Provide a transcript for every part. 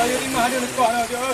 Ayo 5 dia nak kuat dah dia.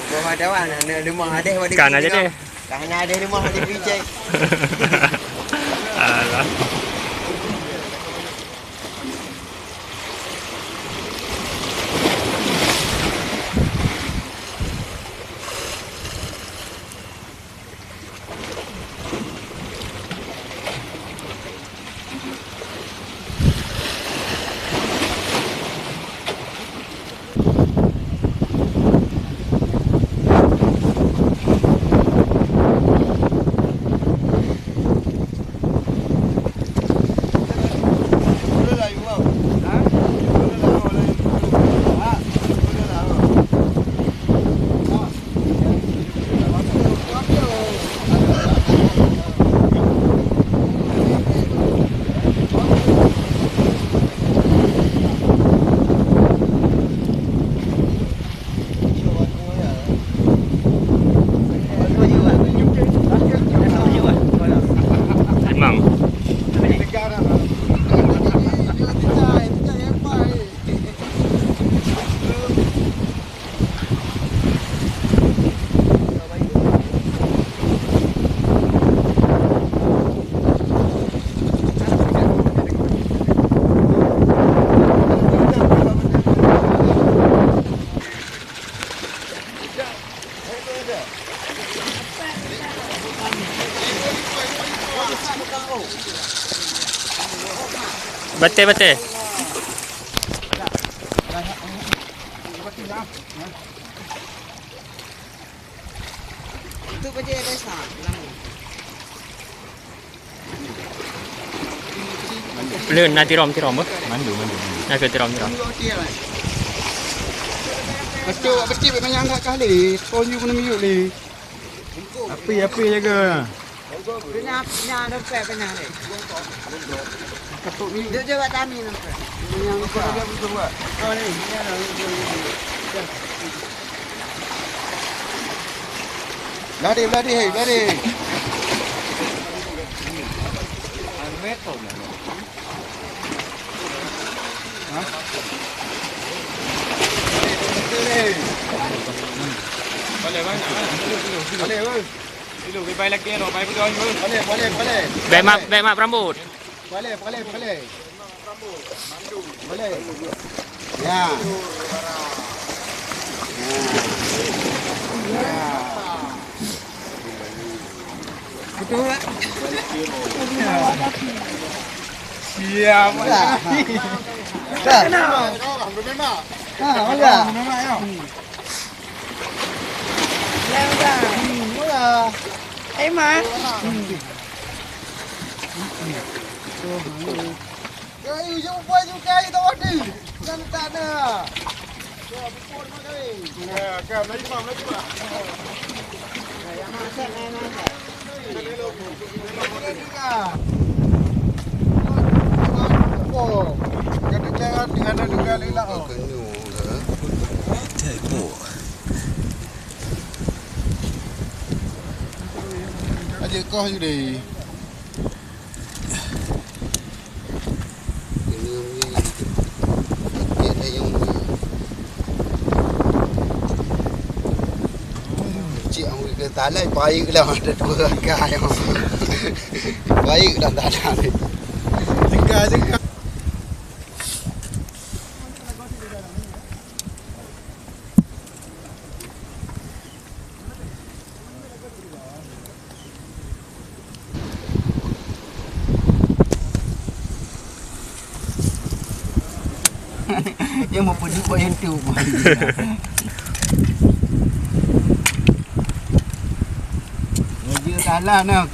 Bawa ada wan, rumah ada wan. Kan aja deh. Kan ada rumah ada pijak. Alah. Betul. Itu aja desa. Belum nanti tiram ber. Mandu. Nak ke tiram. Kecil banyak angkat kali. Sonyu kena miyuk ni. Api jaga. Punya ada punya ni. Ketuk ni. Dia buat tani nampak. Yang kau dia betul buat. Oh ni. Lari. Boleh. Dulu bye lagi no, bye betul ni. Boleh. Baik mak rambut. Boleh. Boleh. Ya. Betul tak? Siap. Tak. Mula. Mula. Mak. Kayu jumpa kayu tak ada. Kan tak ada. Ya, kan lagi mam. Yang masak. Jangan dengan juga lila. Aje kau je deh. Talai baik lah ada dua kai. Baik dah tak ada ni. Jengka. Dia mau pergi buat YouTube. Dia kalah nak.